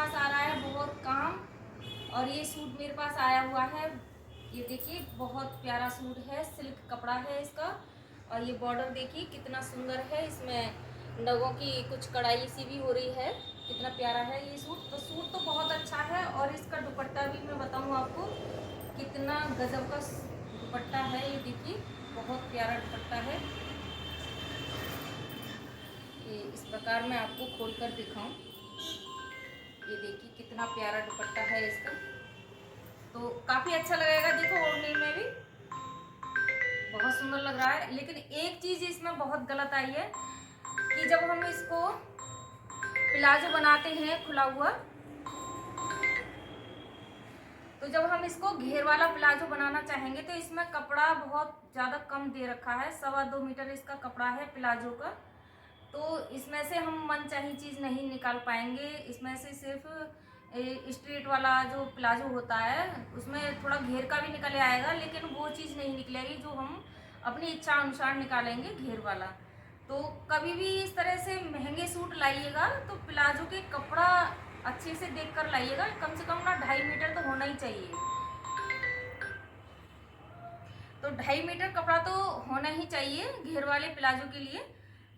पास आ रहा है बहुत काम। और ये सूट मेरे पास आया हुआ है, ये देखिए बहुत प्यारा सूट है, सिल्क कपड़ा है इसका। और ये बॉर्डर देखिए कितना सुंदर है, इसमें नगों की कुछ कढ़ाई सी भी हो रही है। कितना प्यारा है ये सूट। तो सूट तो बहुत अच्छा है और इसका दुपट्टा भी मैं बताऊँ आपको कितना गजब का दुपट्टा है। ये देखिए बहुत प्यारा दुपट्टा है। ये इस प्रकार मैं आपको खोल कर दिखाऊं, ये देखिए कितना प्यारा दुपट्टा है इसका। तो काफ़ी अच्छा लगेगा, देखो ओढ़ने में भी बहुत सुंदर लग रहा है। लेकिन एक चीज़ इसमें बहुत गलत आई है कि जब हम इसको प्लाजो बनाते हैं खुला हुआ, तो जब हम इसको घेर वाला प्लाजो बनाना चाहेंगे तो इसमें कपड़ा बहुत ज़्यादा कम दे रखा है, 2.25 मीटर इसका कपड़ा है प्लाजो का। तो इसमें से हम मनचाही चीज़ नहीं निकाल पाएंगे। इसमें से सिर्फ स्ट्रेट वाला जो प्लाजो होता है उसमें थोड़ा घेर का भी निकल आएगा, लेकिन वो चीज़ नहीं निकलेगी जो हम अपनी इच्छा अनुसार निकालेंगे घेर वाला। तो कभी भी इस तरह से महंगे सूट लाइएगा तो प्लाजो के कपड़ा अच्छे से देख कर लाइएगा, कम से कम ना 2.5 मीटर तो होना ही चाहिए। तो 2.5 मीटर कपड़ा तो होना ही चाहिए घेर वाले प्लाजो के लिए।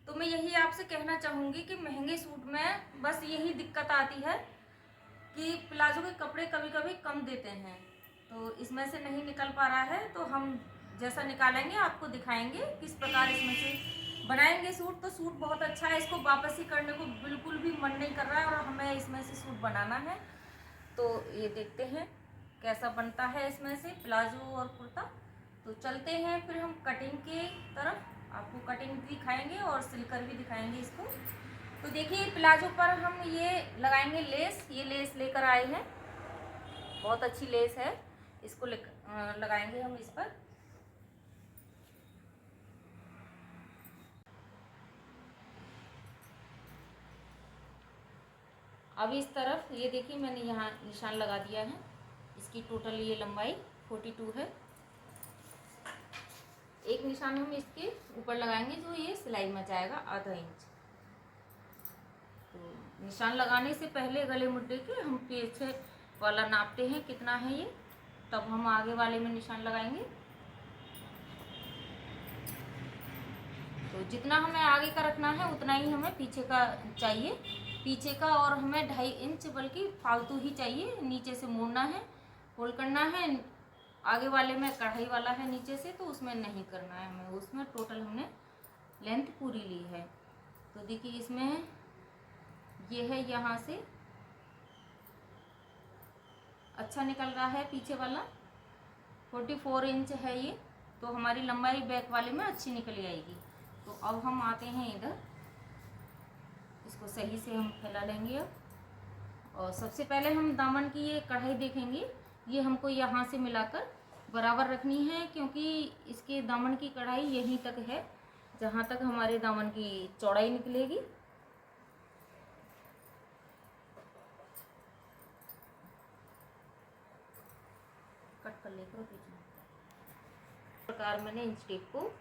तो मैं यही आपसे कहना चाहूँगी कि महंगे सूट में बस यही दिक्कत आती है कि प्लाजो के कपड़े कभी कभी कम देते हैं। तो इसमें से नहीं निकल पा रहा है, तो हम जैसा निकालेंगे आपको दिखाएंगे किस प्रकार इसमें से बनाएंगे सूट। तो सूट बहुत अच्छा है, इसको वापस ही करने को बिल्कुल भी मन नहीं कर रहा है और हमें इसमें से सूट बनाना है। तो ये देखते हैं कैसा बनता है इसमें से प्लाजो और कुर्ता। तो चलते हैं फिर हम कटिंग की तरफ, आपको कटिंग भी दिखाएंगे और सिलकर भी दिखाएंगे इसको। तो देखिए प्लाजो पर हम ये लगाएंगे लेस, ये लेस लेकर आए हैं, बहुत अच्छी लेस है, इसको लगाएंगे हम इस पर। अब इस तरफ ये देखिए मैंने यहाँ निशान लगा दिया है, इसकी टोटल ये लंबाई 42 है। एक निशान हम इसके ऊपर लगाएंगे जो ये सिलाई में जाएगा ½ इंच। तो निशान लगाने से पहले गले मुड्डे के हम पीछे वाला नापते हैं कितना है ये, तब हम आगे वाले में निशान लगाएंगे। तो जितना हमें आगे का रखना है उतना ही हमें पीछे का चाहिए, पीछे का। और हमें 2.5 इंच बल्कि फालतू ही चाहिए, नीचे से मोड़ना है, फोल्ड करना है। आगे वाले में कढ़ाई वाला है नीचे से, तो उसमें नहीं करना है हमें, उसमें टोटल हमने लेंथ पूरी ली है। तो देखिए इसमें ये है, यहाँ से अच्छा निकल रहा है पीछे वाला, 44 इंच है ये। तो हमारी लंबाई बैक वाले में अच्छी निकल आएगी। तो अब हम आते हैं इधर, इसको सही से हम फैला लेंगे अब। और सबसे पहले हम दामन की ये कढ़ाई देखेंगे, ये हमको यहाँ से मिलाकर बराबर रखनी है, क्योंकि इसके दामन की कढ़ाई यहीं तक है जहाँ तक हमारे दामन की चौड़ाई निकलेगी। कट कर लेकर पीछे प्रकार मैंने इंच टेप को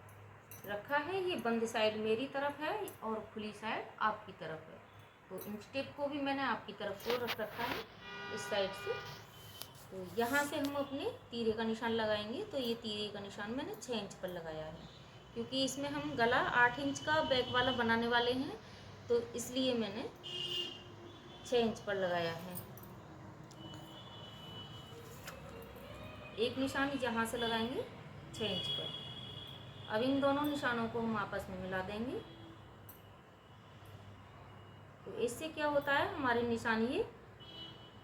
रखा है। ये बंद साइड मेरी तरफ है और खुली साइड आपकी तरफ है। तो इंच टेप को भी मैंने आपकी तरफ को रख रखा है इस साइड से। तो यहाँ से हम अपने तीरे का निशान लगाएंगे। तो ये तीरे का निशान मैंने 6 इंच पर लगाया है, क्योंकि इसमें हम गला 8 इंच का बैक वाला बनाने वाले हैं, तो इसलिए मैंने 6 इंच पर लगाया है। एक निशान यहाँ से लगाएंगे 6 इंच पर। अब इन दोनों निशानों को हम आपस में मिला देंगे। तो इससे क्या होता है, हमारे निशान ये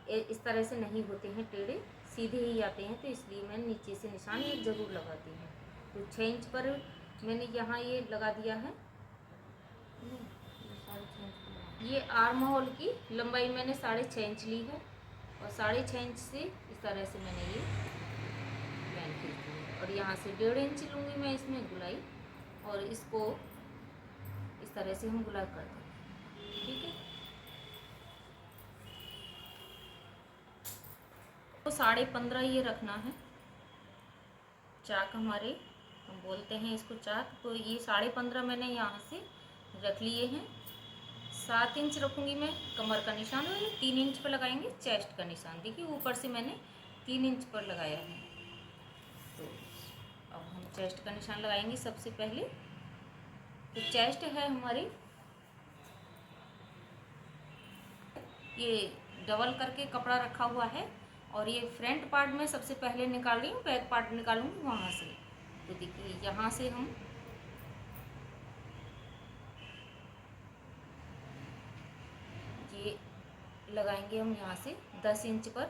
इस तरह से नहीं होते हैं टेढ़े, सीधे ही आते हैं। तो इसलिए मैं नीचे से निशान एक ज़रूर लगाती हूँ। तो 6 इंच पर मैंने यहाँ ये लगा दिया है। ये आर्म होल की लंबाई मैंने 6.5 इंच ली है, और 6.5 इंच से इस तरह से मैंने ये लाइन खींची है। और यहाँ से 1.5 इंच लूँगी मैं इसमें गुलाई, और इसको इस तरह से हम गुलाई कर देंगे। ठीक है, तो 15.5 ये रखना है। चाक हमारे, हम बोलते हैं इसको चाक। तो ये 15.5 मैंने यहाँ से रख लिए हैं। 7 इंच रखूँगी मैं कमर का निशान, और 3 इंच पर लगाएंगे चेस्ट का निशान। देखिए ऊपर से मैंने 3 इंच पर लगाया है। तो अब हम चेस्ट का निशान लगाएंगे सबसे पहले। तो चेस्ट है हमारी, ये डबल करके कपड़ा रखा हुआ है, और ये फ्रंट पार्ट में सबसे पहले निकाल रही हूँ, बैक पार्ट निकालूंगी वहाँ से। तो देखिए यहाँ से हम ये लगाएंगे हम यहाँ से 10 इंच पर,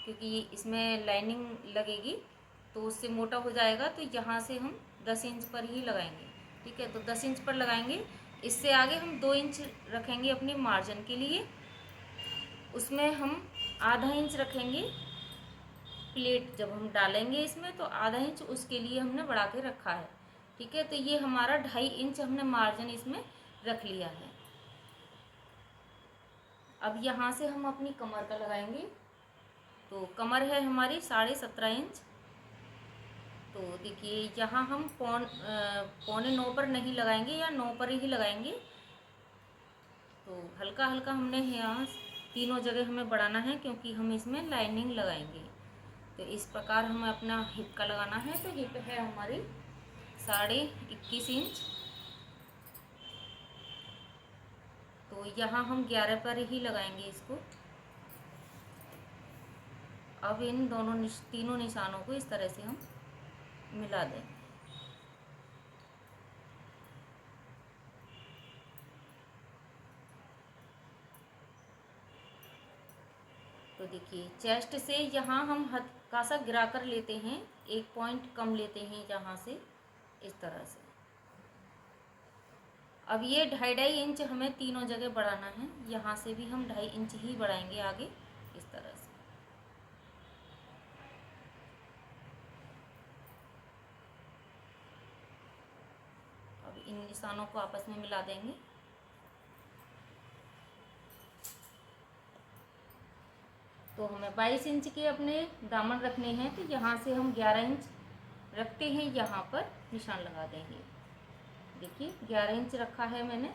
क्योंकि इसमें लाइनिंग लगेगी तो उससे मोटा हो जाएगा। तो यहाँ से हम 10 इंच पर ही लगाएंगे। ठीक है, तो 10 इंच पर लगाएंगे। इससे आगे हम 2 इंच रखेंगे अपने मार्जिन के लिए, उसमें हम आधा इंच रखेंगे प्लेट जब हम डालेंगे इसमें, तो आधा इंच उसके लिए हमने बढ़ा के रखा है। ठीक है, तो ये हमारा 2.5 इंच हमने मार्जिन इसमें रख लिया है। अब यहाँ से हम अपनी कमर का लगाएंगे। तो कमर है हमारी 17.5 इंच। तो देखिए यहाँ हम 8:45 पर नहीं लगाएंगे, या 9 पर ही लगाएंगे। तो हल्का हल्का हमने यहाँ तीनों जगह हमें बढ़ाना है, क्योंकि हम इसमें लाइनिंग लगाएंगे। तो इस प्रकार हमें अपना हिप का लगाना है। तो हिप है हमारी 21.5 इंच। तो यहाँ हम 11 पर ही लगाएंगे इसको। अब इन तीनों निशानों को इस तरह से हम मिला दें। तो देखिए चेस्ट से यहाँ हम हल्का सा गिरा कर लेते हैं, 1 पॉइंट कम लेते हैं यहाँ से, इस तरह से। अब ये 2.5 इंच हमें तीनों जगह बढ़ाना है। यहाँ से भी हम 2.5 इंच ही बढ़ाएंगे आगे, इस तरह से। अब इन निशानों को आपस में मिला देंगे। तो हमें 22 इंच के अपने दामन रखने हैं। तो यहाँ से हम 11 इंच रखते हैं, यहाँ पर निशान लगा देंगे। देखिए 11 इंच रखा है मैंने।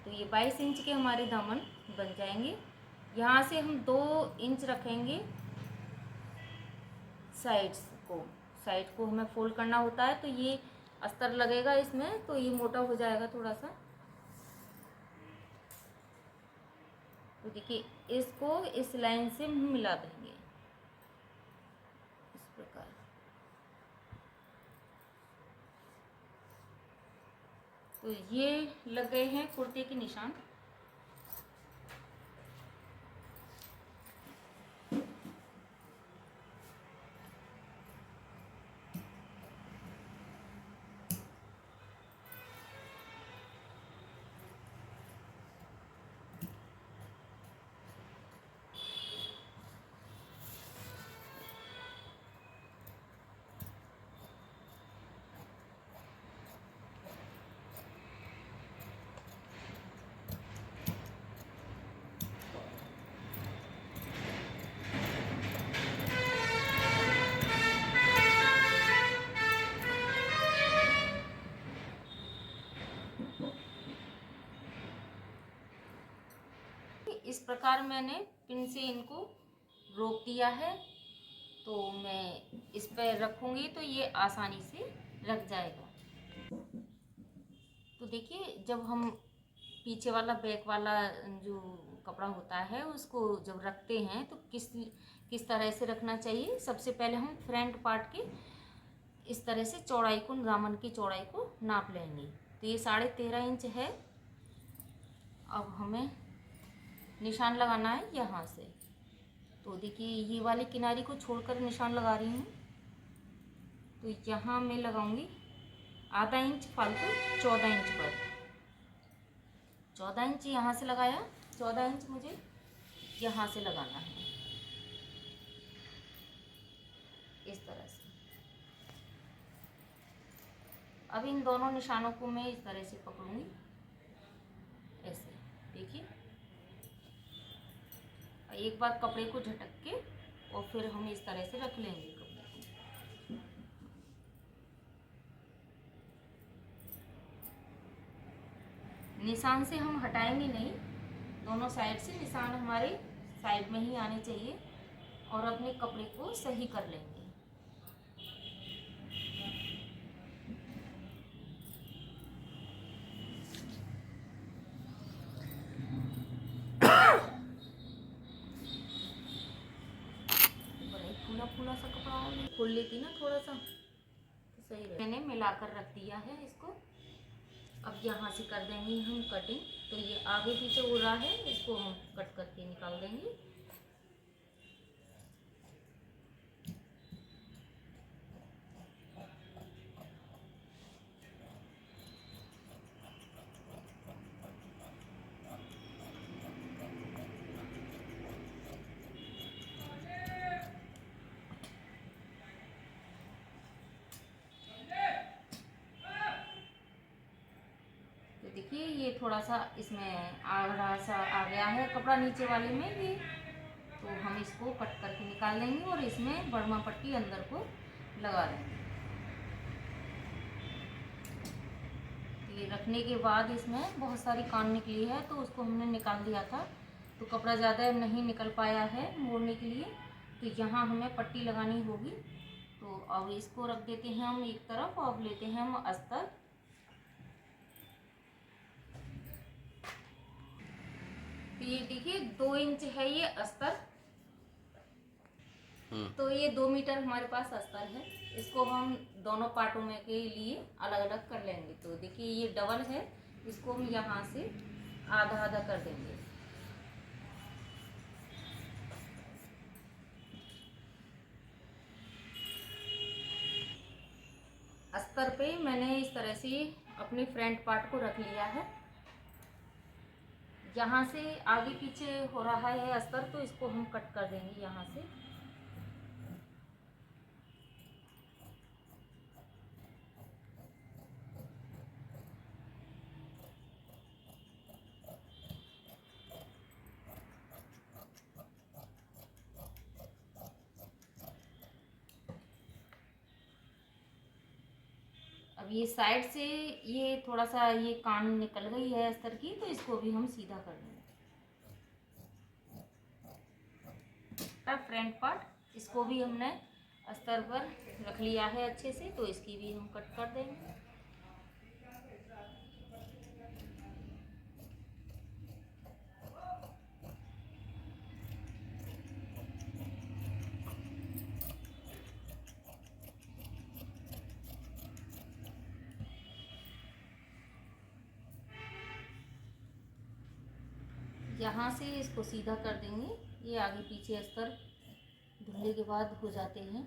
तो ये 22 इंच के हमारे दामन बन जाएंगे। यहाँ से हम 2 इंच रखेंगे साइड को हमें फोल्ड करना होता है। तो ये अस्तर लगेगा इसमें, तो ये मोटा हो जाएगा थोड़ा सा। तो देखिए इसको इस लाइन से मिला देंगे इस प्रकार। तो ये लग गए हैं कुर्ते के निशान। इस प्रकार मैंने पिन से इनको रोक दिया है। तो मैं इस पर रखूँगी तो ये आसानी से रख जाएगा। तो देखिए जब हम पीछे वाला बैक वाला जो कपड़ा होता है उसको जब रखते हैं तो किस तरह से रखना चाहिए। सबसे पहले हम फ्रंट पार्ट के इस तरह से चौड़ाई को, दामन की चौड़ाई को नाप लेंगे। तो ये 13.5 इंच है। अब हमें निशान लगाना है यहाँ से। तो देखिए ये वाली किनारी को छोड़कर निशान लगा रही हूँ। तो यहाँ मैं लगाऊंगी आधा इंच फालतू 14 इंच पर। 14 इंच यहाँ से लगाया, 14 इंच मुझे यहाँ से लगाना है इस तरह से। अब इन दोनों निशानों को मैं इस तरह से पकड़ूंगी, ऐसे। देखिए एक बार कपड़े को झटक के और फिर हम इस तरह से रख लेंगे कपड़े को। निशान से हम हटाएंगे नहीं, दोनों साइड से निशान हमारे साइड में ही आने चाहिए और अपने कपड़े को सही कर लेंगे। फूला फूला सा कपड़ा खोल लेती ना थोड़ा सा तो सही रहे। मैंने मिलाकर रख दिया है इसको। अब यहाँ से कर देंगे हम कटिंग। तो ये आगे पीछे हो रहा है, इसको हम कट करके निकाल देंगे। देखिए ये थोड़ा सा इसमें आगरा सा आ गया है कपड़ा नीचे वाले में ये, तो हम इसको कट करके निकाल लेंगे और इसमें बर्मा पट्टी अंदर को लगा देंगे। ये रखने के बाद इसमें बहुत सारी कान निकली है तो उसको हमने निकाल दिया था, तो कपड़ा ज़्यादा नहीं निकल पाया है मोड़ने के लिए, तो यहाँ हमें पट्टी लगानी होगी। तो अब इसको रख देते हैं हम एक तरफ और लेते हैं हम अस्तर। तो ये देखिए 2 इंच है ये अस्तर, तो ये 2 मीटर हमारे पास अस्तर है। इसको हम दोनों पार्टों में के लिए अलग अलग कर लेंगे। तो देखिए ये डबल है, इसको हम यहाँ से आधा आधा कर देंगे। अस्तर पे मैंने इस तरह से अपने फ्रंट पार्ट को रख लिया है। यहाँ से आगे पीछे हो रहा है अस्तर, तो इसको हम कट कर देंगे यहाँ से। अब ये साइड से ये थोड़ा सा ये कान निकल गई है अस्तर की, तो इसको भी हम सीधा कर देंगे। तब फ्रंट पार्ट इसको भी हमने अस्तर पर रख लिया है अच्छे से, तो इसकी भी हम कट कर देंगे। यहाँ से इसको सीधा कर देंगे। ये आगे पीछे अस्तर धुलने के बाद हो जाते हैं।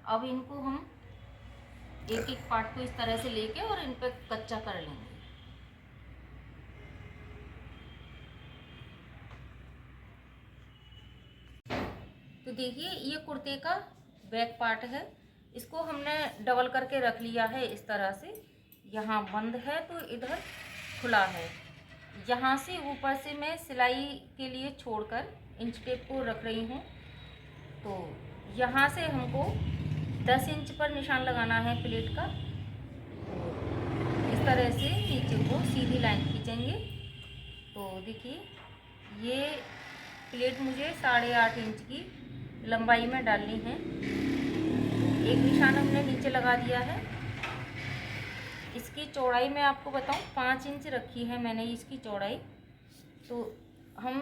अब इनको हम एक एक पार्ट को इस तरह से लेके और इन पर कच्चा कर लेंगे। तो देखिए ये कुर्ते का बैक पार्ट है, इसको हमने डबल करके रख लिया है इस तरह से। यहाँ बंद है तो इधर खुला है। यहाँ से ऊपर से मैं सिलाई के लिए छोड़कर इंच टेप को रख रही हूँ। तो यहाँ से हमको 10 इंच पर निशान लगाना है प्लेट का। इस तरह से नीचे को सीधी लाइन खींचेंगे। तो देखिए ये प्लेट मुझे 8.5 इंच की लंबाई में डालनी है। एक निशान हमने नीचे लगा दिया है। इसकी चौड़ाई मैं आपको बताऊं 5 इंच रखी है मैंने इसकी चौड़ाई। तो हम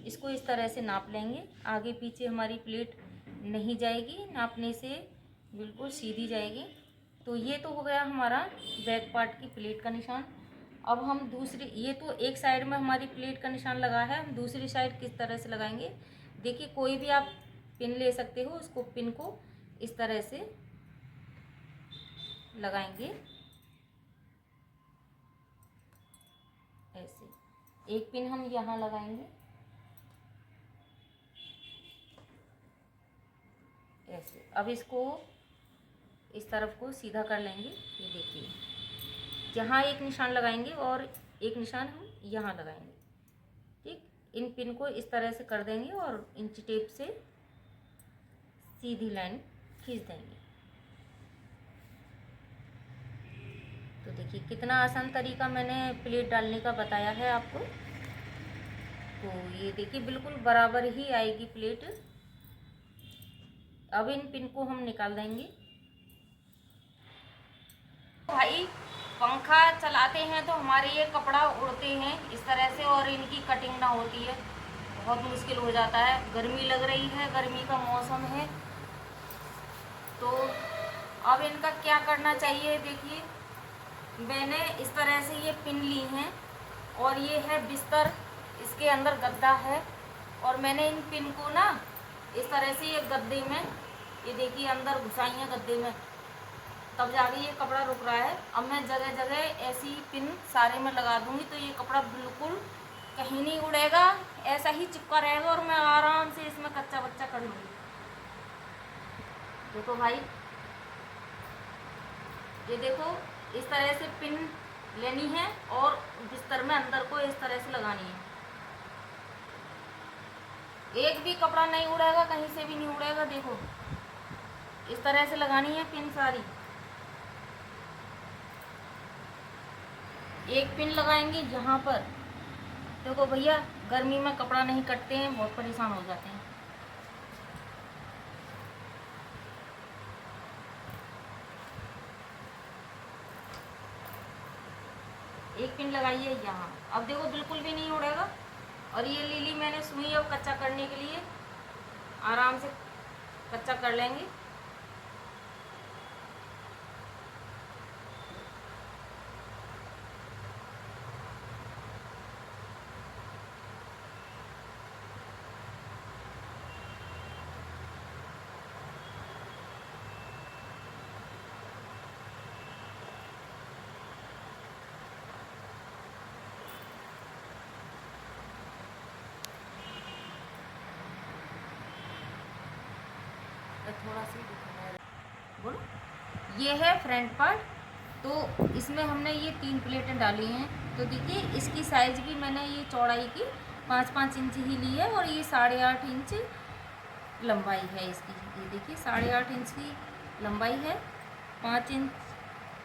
इसको इस तरह से नाप लेंगे। आगे पीछे हमारी प्लेट नहीं जाएगी, नापने से बिल्कुल सीधी जाएगी। तो ये तो हो गया हमारा बैक पार्ट की प्लेट का निशान। अब हम दूसरी, ये तो एक साइड में हमारी प्लेट का निशान लगा है, हम दूसरी साइड किस तरह से लगाएंगे। देखिए कोई भी आप पिन ले सकते हो, उसको पिन को इस तरह से लगाएंगे। ऐसे एक पिन हम यहाँ लगाएंगे ऐसे। अब इसको इस तरफ को सीधा कर लेंगे। ये देखिए यहाँ एक निशान लगाएंगे और एक निशान हम यहाँ लगाएंगे। ठीक, इन पिन को इस तरह से कर देंगे और इंच टेप से सीधी लाइन खींच देंगे। तो देखिए कितना आसान तरीका मैंने प्लेट डालने का बताया है आपको। तो ये देखिए बिल्कुल बराबर ही आएगी प्लेट। अब इन पिन को हम निकाल देंगे। भाई पंखा चलाते हैं तो हमारे ये कपड़ा उड़ते हैं इस तरह से, और इनकी कटिंग ना होती है, बहुत मुश्किल हो जाता है। गर्मी लग रही है, गर्मी का मौसम है। तो अब इनका क्या करना चाहिए, देखिए मैंने इस तरह से ये पिन ली हैं और ये है बिस्तर, इसके अंदर गद्दा है, और मैंने इन पिन को ना इस तरह से ये गद्दे में, ये देखिए अंदर घुसाई है गद्दे में, तब जाके ये कपड़ा रुक रहा है। अब मैं जगह जगह ऐसी पिन सारे में लगा दूंगी तो ये कपड़ा बिल्कुल कहीं नहीं उड़ेगा, ऐसा ही चिपका रहेगा और मैं आराम से इसमें कच्चा बच्चा कर लूँगी। देखो भाई, ये देखो इस तरह से पिन लेनी है और बिस्तर में अंदर को इस तरह से लगानी है। एक भी कपड़ा नहीं उड़ेगा, कहीं से भी नहीं उड़ेगा। देखो इस तरह से लगानी है पिन सारी। एक पिन लगाएंगे यहाँ पर। देखो भैया गर्मी में कपड़ा नहीं कटते हैं, बहुत परेशान हो जाते हैं। एक पिन लगाइए यहाँ। अब देखो बिल्कुल भी नहीं उड़ेगा। और ये ले ली मैंने सुई, अब कच्चा करने के लिए आराम से कच्चा कर लेंगे। थोड़ा सा बोलो, ये है फ्रंट पार्ट। तो इसमें हमने ये 3 प्लेटें डाली हैं। तो देखिए इसकी साइज भी मैंने ये चौड़ाई की 5-5 इंच ही ली है, और ये 8.5 इंच लंबाई है इसकी। ये देखिए 8.5 इंच की लंबाई है, 5 इंच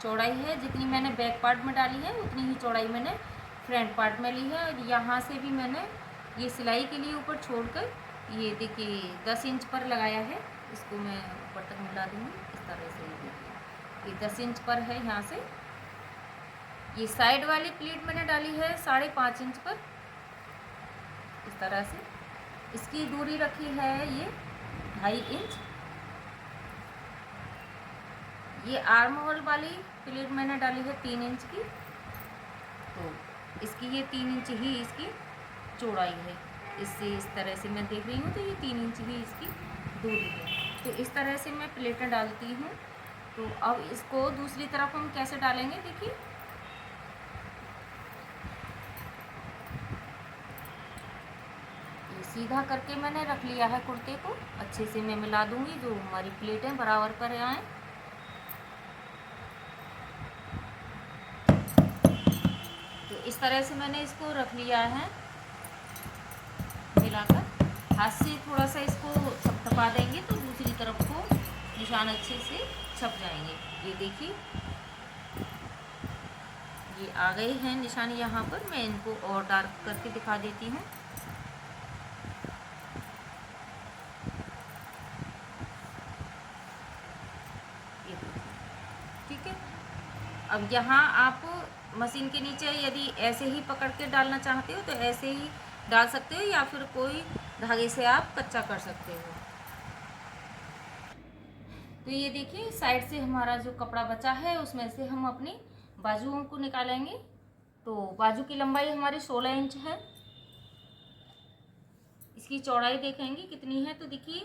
चौड़ाई है। जितनी मैंने बैक पार्ट में डाली है उतनी ही चौड़ाई मैंने फ्रंट पार्ट में ली है। और यहाँ से भी मैंने ये सिलाई के लिए ऊपर छोड़कर ये देखिए 10 इंच पर लगाया है। इसको मैं ऊपर तक मिला दूँगी इस तरह से। ये 10 इंच पर है। यहाँ से ये साइड वाली प्लेट मैंने डाली है 5.5 इंच पर, इस तरह से। इसकी दूरी रखी है ये 2.5 इंच। ये आर्म होल वाली प्लेट मैंने डाली है 3 इंच की। तो इसकी ये 3 इंच ही इसकी चौड़ाई है। इससे इस तरह से मैं देख रही हूँ तो ये 3 इंच ही इसकी दूरी है। तो इस तरह से मैं प्लेटें डालती हूँ। तो अब इसको दूसरी तरफ हम कैसे डालेंगे, देखिए ये सीधा करके मैंने रख लिया है कुर्ते को। अच्छे से मैं मिला दूंगी जो हमारी प्लेटें बराबर पर आए। तो इस तरह से मैंने इसको रख लिया है मिलाकर। हाथ से थोड़ा सा इसको थपथपा देंगे तो दूसरी तरफ को निशान अच्छे से छप जाएंगे। ये देखिए ये आ गए हैं निशान यहाँ पर। मैं इनको और डार्क करके दिखा देती हूँ। ठीक है। अब यहाँ आप मशीन के नीचे यदि ऐसे ही पकड़ के डालना चाहते हो तो ऐसे ही डाल सकते हो, या फिर कोई धागे से आप कच्चा कर सकते हो। तो ये देखिए साइड से हमारा जो कपड़ा बचा है उसमें से हम अपनी बाजुओं को निकालेंगे। तो बाजू की लंबाई हमारी 16 इंच है। इसकी चौड़ाई देखेंगे कितनी है, तो देखिए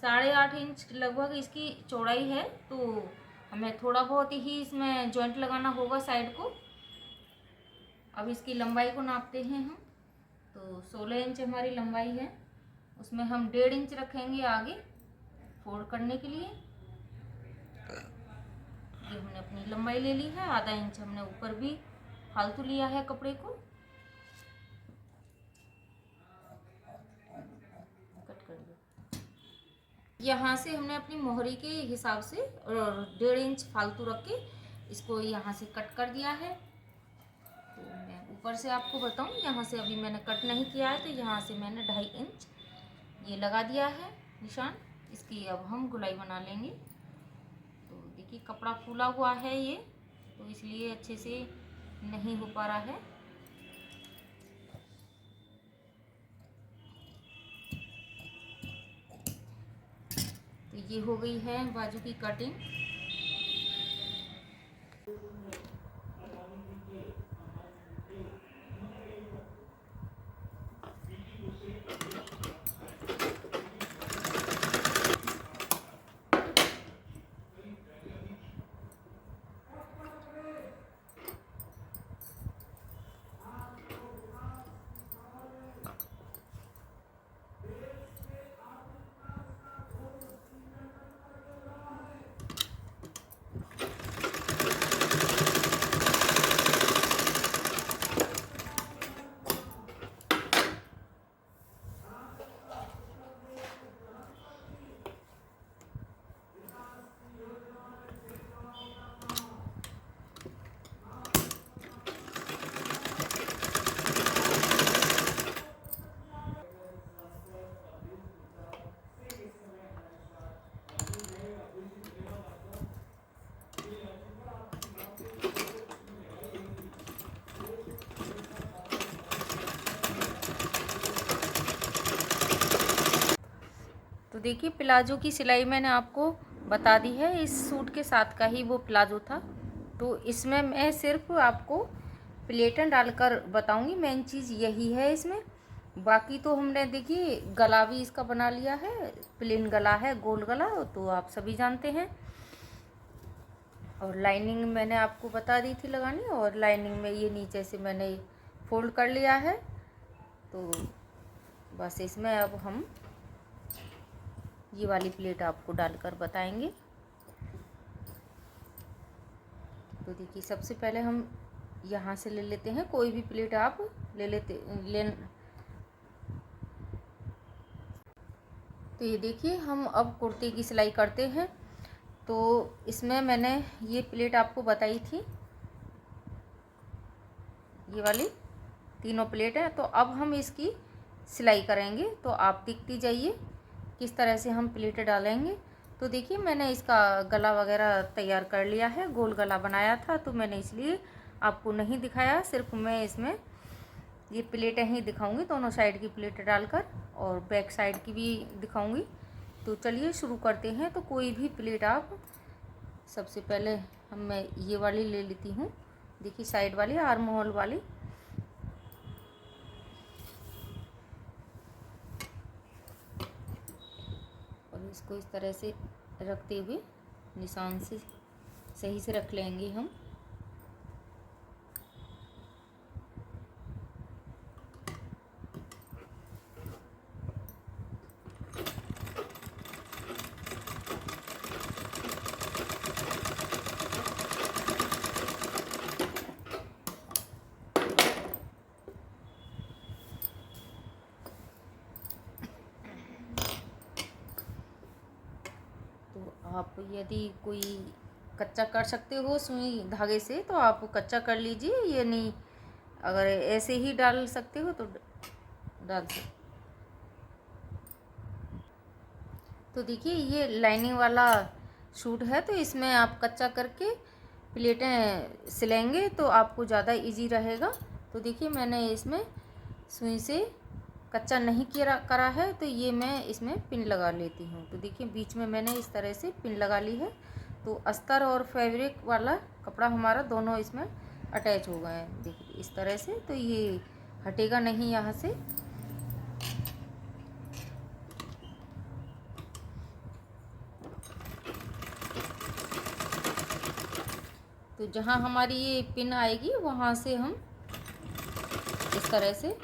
8.5 इंच लगभग इसकी चौड़ाई है। तो हमें थोड़ा बहुत ही इसमें जॉइंट लगाना होगा साइड को। अब इसकी लंबाई को नापते हैं हम। तो 16 इंच हमारी लंबाई है, उसमें हम 1.5 इंच रखेंगे आगे फोल्ड करने के लिए। ये हमने अपनी लंबाई ले ली है। आधा इंच हमने ऊपर भी फालतू लिया है कपड़े को। कट कर दो। यहाँ से हमने अपनी मोहरी के हिसाब से 1.5 इंच फालतू रख के इसको यहाँ से कट कर दिया है। तो मैं ऊपर से आपको बताऊँ, यहाँ से अभी मैंने कट नहीं किया है, तो यहाँ से मैंने 2.5 इंच ये लगा दिया है निशान। इसकी अब हम गुलाई बना लेंगे। तो देखिए कपड़ा फूला हुआ है ये, तो इसलिए अच्छे से नहीं हो पा रहा है। तो ये हो गई है बाजू की कटिंग। तो देखिए प्लाजो की सिलाई मैंने आपको बता दी है, इस सूट के साथ का ही वो प्लाजो था। तो इसमें मैं सिर्फ आपको प्लेटन डालकर बताऊंगी, मेन चीज़ यही है इसमें। बाकी तो हमने देखिए गला भी इसका बना लिया है, प्लेन गला है, गोल गला, तो आप सभी जानते हैं। और लाइनिंग मैंने आपको बता दी थी लगानी, और लाइनिंग में ये नीचे से मैंने फोल्ड कर लिया है। तो बस इसमें अब हम ये वाली प्लेट आपको डालकर बताएंगे। तो देखिए सबसे पहले हम यहाँ से ले लेते हैं, कोई भी प्लेट आप ले। तो ये देखिए हम अब कुर्ते की सिलाई करते हैं। तो इसमें मैंने ये प्लेट आपको बताई थी, ये वाली तीनों प्लेट है। तो अब हम इसकी सिलाई करेंगे, तो आप देखती जाइए किस तरह से हम प्लेट डालेंगे। तो देखिए मैंने इसका गला वगैरह तैयार कर लिया है, गोल गला बनाया था, तो मैंने इसलिए आपको नहीं दिखाया, सिर्फ मैं इसमें ये प्लेटें ही दिखाऊंगी, दोनों साइड की प्लेटें डालकर, और बैक साइड की भी दिखाऊंगी। तो चलिए शुरू करते हैं। तो कोई भी प्लेट आप सबसे पहले मैं ये वाली ले लेती हूँ, देखिए साइड वाली, आर्म होल वाली। और इसको इस तरह से रखते हुए निशान से सही से रख लेंगे हम। आप यदि कोई कच्चा कर सकते हो सुई धागे से, तो आप कच्चा कर लीजिए, ये नहीं अगर ऐसे ही डाल सकते हो तो डाल सकते। तो देखिए ये लाइनिंग वाला सूट है, तो इसमें आप कच्चा करके प्लेटें सिलेंगे तो आपको ज़्यादा इजी रहेगा। तो देखिए मैंने इसमें सुई से कच्चा नहीं करा है, तो ये मैं इसमें पिन लगा लेती हूँ। तो देखिए बीच में मैंने इस तरह से पिन लगा ली है। तो अस्तर और फैब्रिक वाला कपड़ा हमारा दोनों इसमें अटैच हो गए हैं, देखिए इस तरह से, तो ये हटेगा नहीं यहाँ से। तो जहाँ हमारी ये पिन आएगी वहाँ से हम इस तरह से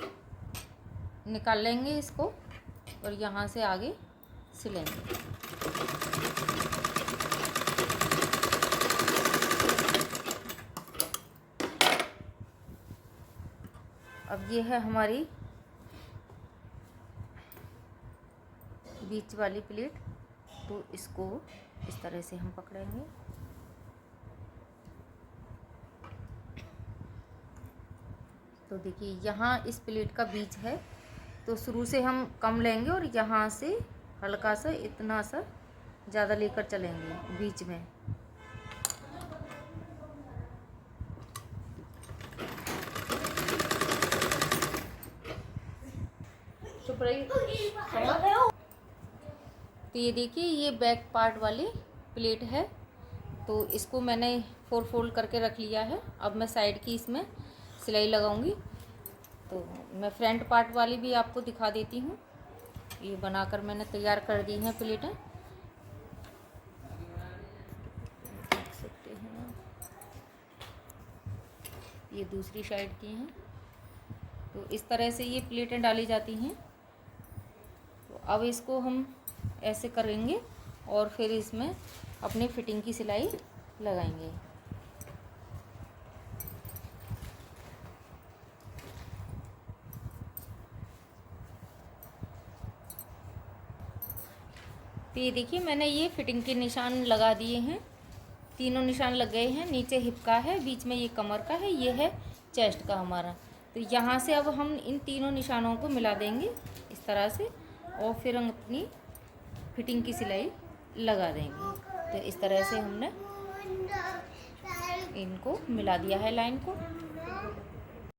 निकाल लेंगे इसको, और यहाँ से आगे सिलेंगे। अब ये है हमारी बीच वाली प्लेट, तो इसको इस तरह से हम पकड़ेंगे। तो देखिए यहाँ इस प्लेट का बीच है, तो शुरू से हम कम लेंगे और यहाँ से हल्का सा इतना सा ज़्यादा लेकर चलेंगे बीच में। चुप रही। तो ये देखिए ये बैक पार्ट वाली प्लेट है, तो इसको मैंने 4 फोल्ड करके रख लिया है। अब मैं साइड की इसमें सिलाई लगाऊंगी। तो मैं फ्रंट पार्ट वाली भी आपको दिखा देती हूँ। ये बनाकर मैंने तैयार कर दी हैं प्लेटें, देख सकते हैं। ये दूसरी साइड की हैं। तो इस तरह से ये प्लेटें डाली जाती हैं। तो अब इसको हम ऐसे करेंगे और फिर इसमें अपनी फिटिंग की सिलाई लगाएंगे। तो ये देखिए मैंने ये फिटिंग के निशान लगा दिए हैं, तीनों निशान लग गए हैं। नीचे हिप का है, बीच में ये कमर का है, ये है चेस्ट का हमारा। तो यहाँ से अब हम इन तीनों निशानों को मिला देंगे इस तरह से, और फिर हम अपनी फिटिंग की सिलाई लगा देंगे। तो इस तरह से हमने इनको मिला दिया है लाइन को।